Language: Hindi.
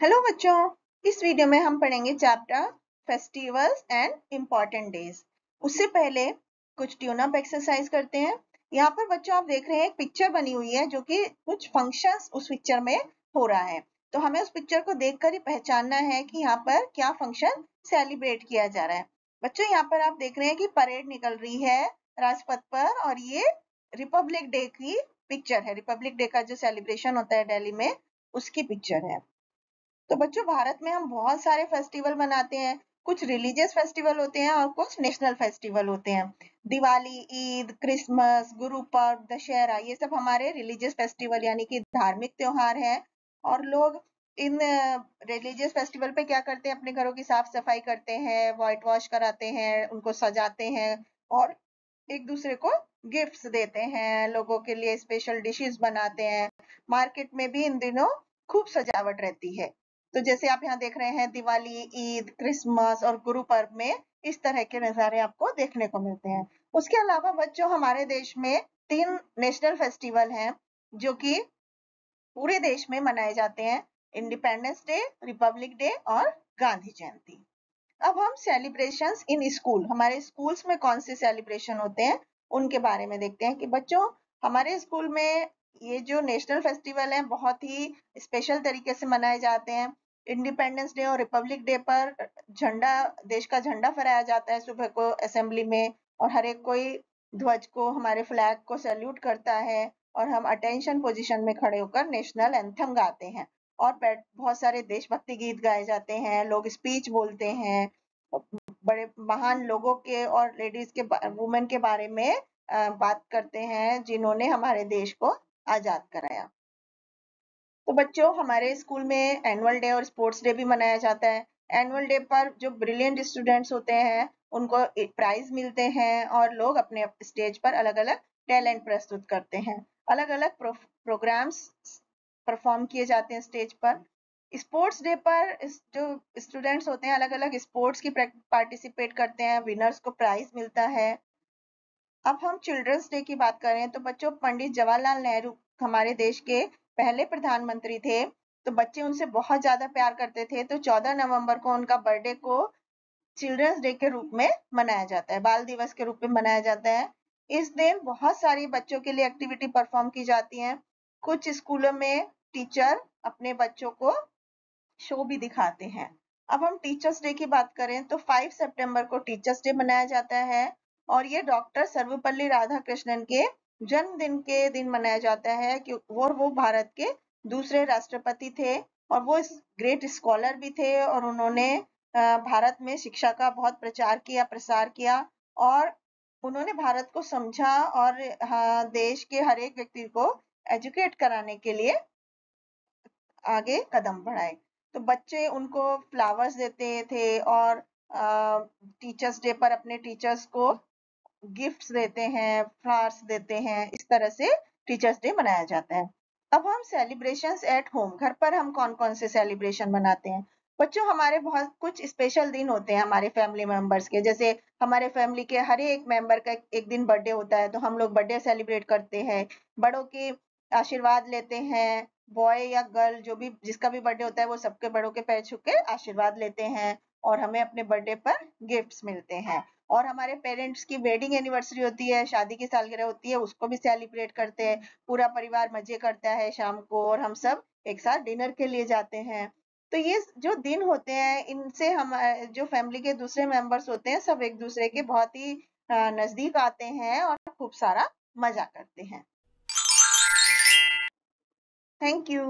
हेलो बच्चों, इस वीडियो में हम पढ़ेंगे chapter festivals and important days. उससे पहले कुछ ट्यून अप एक्सरसाइज करते हैं। यहाँ पर बच्चों आप देख रहे हैं एक पिक्चर बनी हुई है जो कि कुछ फंक्शंस उस पिक्चर में हो रहा है। तो हमें उस पिक्चर को देखकर ही पहचानना है कि यहाँ पर क्या फंक्शन सेलिब्रेट किया जा रहा है। बच्चों यहाँ पर आप देख रहे हैं कि परेड निकल रही है राजपथ पर और ये रिपब्लिक डे की पिक्चर है। रिपब्लिक डे का जो सेलिब्रेशन होता है दिल्ली में, उसकी पिक्चर है। तो बच्चों भारत में हम बहुत सारे फेस्टिवल मनाते हैं। कुछ रिलीजियस फेस्टिवल होते हैं और कुछ नेशनल फेस्टिवल होते हैं। दिवाली, ईद, क्रिसमस, गुरु पर्व, दशहरा, ये सब हमारे रिलीजियस फेस्टिवल यानी कि धार्मिक त्योहार हैं। और लोग इन रिलीजियस फेस्टिवल पे क्या करते हैं, अपने घरों की साफ सफाई करते हैं, व्हाइट वॉश कराते हैं, उनको सजाते हैं और एक दूसरे को गिफ्ट्स देते हैं, लोगों के लिए स्पेशल डिशेस बनाते हैं। मार्केट में भी इन दिनों खूब सजावट रहती है। तो जैसे आप यहाँ देख रहे हैं, दिवाली, ईद, क्रिसमस और गुरु पर्व में इस तरह के नजारे आपको देखने को मिलते हैं। उसके अलावा बच्चों हमारे देश में 3 नेशनल फेस्टिवल हैं जो कि पूरे देश में मनाए जाते हैं। इंडिपेंडेंस डे, रिपब्लिक डे और गांधी जयंती। अब हम सेलिब्रेशंस इन स्कूल, हमारे स्कूल्स में कौन से सेलिब्रेशन होते हैं उनके बारे में देखते हैं कि बच्चों हमारे स्कूल में ये जो नेशनल फेस्टिवल है बहुत ही स्पेशल तरीके से मनाए जाते हैं। इंडिपेंडेंस डे और रिपब्लिक डे पर झंडा, देश का झंडा फहराया जाता है सुबह को असेंबली में, और हर एक कोई ध्वज को, हमारे फ्लैग को सैल्यूट करता है और हम अटेंशन पोजीशन में खड़े होकर नेशनल एंथम गाते हैं। और बहुत सारे देशभक्ति गीत गाए जाते हैं, लोग स्पीच बोलते हैं, बड़े महान लोगों के और लेडीज के, वुमेन के बारे में बात करते हैं जिन्होंने हमारे देश को आजाद कराया। तो बच्चों हमारे स्कूल में एनुअल डे और स्पोर्ट्स डे भी मनाया जाता है। एनुअल डे पर जो ब्रिलियंट स्टूडेंट्स होते हैं उनको प्राइज मिलते हैं और लोग अपने स्टेज पर अलग अलग टैलेंट प्रस्तुत करते हैं। अलग अलग प्रोग्राम्स परफॉर्म किए जाते हैं स्टेज पर। स्पोर्ट्स डे पर जो स्टूडेंट्स होते हैं अलग अलग स्पोर्ट्स की पार्टिसिपेट करते हैं, विनर्स को प्राइज मिलता है। अब हम चिल्ड्रंस डे की बात करें तो बच्चों पंडित जवाहरलाल नेहरू हमारे देश के पहले प्रधानमंत्री थे। तो बच्चे उनसे बहुत ज्यादा प्यार करते थे, तो 14 नवंबर को उनका बर्थडे को चिल्ड्रंस डे के रूप में मनाया जाता है, बाल दिवस के रूप में मनाया जाता है। इस दिन बहुत सारी बच्चों के लिए एक्टिविटी परफॉर्म की जाती हैं। कुछ स्कूलों में टीचर अपने बच्चों को शो भी दिखाते हैं। अब हम टीचर्स डे की बात करें तो 5 सितंबर को टीचर्स डे मनाया जाता है और ये डॉक्टर सर्वपल्ली राधाकृष्णन के जन्मदिन के दिन मनाया जाता है कि वो भारत के दूसरे राष्ट्रपति थे और वो ग्रेट स्कॉलर भी थे और उन्होंने भारत में शिक्षा का बहुत प्रचार किया, प्रसार किया और उन्होंने भारत को समझा और देश के हर एक व्यक्ति को एजुकेट कराने के लिए आगे कदम बढ़ाए। तो बच्चे उनको फ्लावर्स देते थे और टीचर्स डे पर अपने टीचर्स को गिफ्ट्स देते हैं, फ्लावर्स देते हैं। इस तरह से टीचर्स डे मनाया जाता है। अब हम सेलिब्रेशंस एट होम, घर पर हम कौन कौन से सेलिब्रेशन मनाते हैं। बच्चों हमारे बहुत कुछ स्पेशल दिन होते हैं हमारे फैमिली मेंबर्स के। जैसे हमारे फैमिली के हर एक मेंबर का एक दिन बर्थडे होता है तो हम लोग बर्थडे सेलिब्रेट करते हैं, बड़ों के आशीर्वाद लेते हैं। बॉय या गर्ल जो भी, जिसका भी बर्थडे होता है वो सबके बड़ों के पैर छू के आशीर्वाद लेते हैं और हमें अपने बर्थडे पर गिफ्ट्स मिलते हैं। और हमारे पेरेंट्स की वेडिंग एनिवर्सरी होती है, शादी की सालगिरह होती है, उसको भी सेलिब्रेट करते हैं। पूरा परिवार मजे करता है शाम को और हम सब एक साथ डिनर के लिए जाते हैं। तो ये जो दिन होते हैं इनसे हम जो फैमिली के दूसरे मेंबर्स होते हैं सब एक दूसरे के बहुत ही नजदीक आते हैं और खूब सारा मजा करते हैं। Thank you.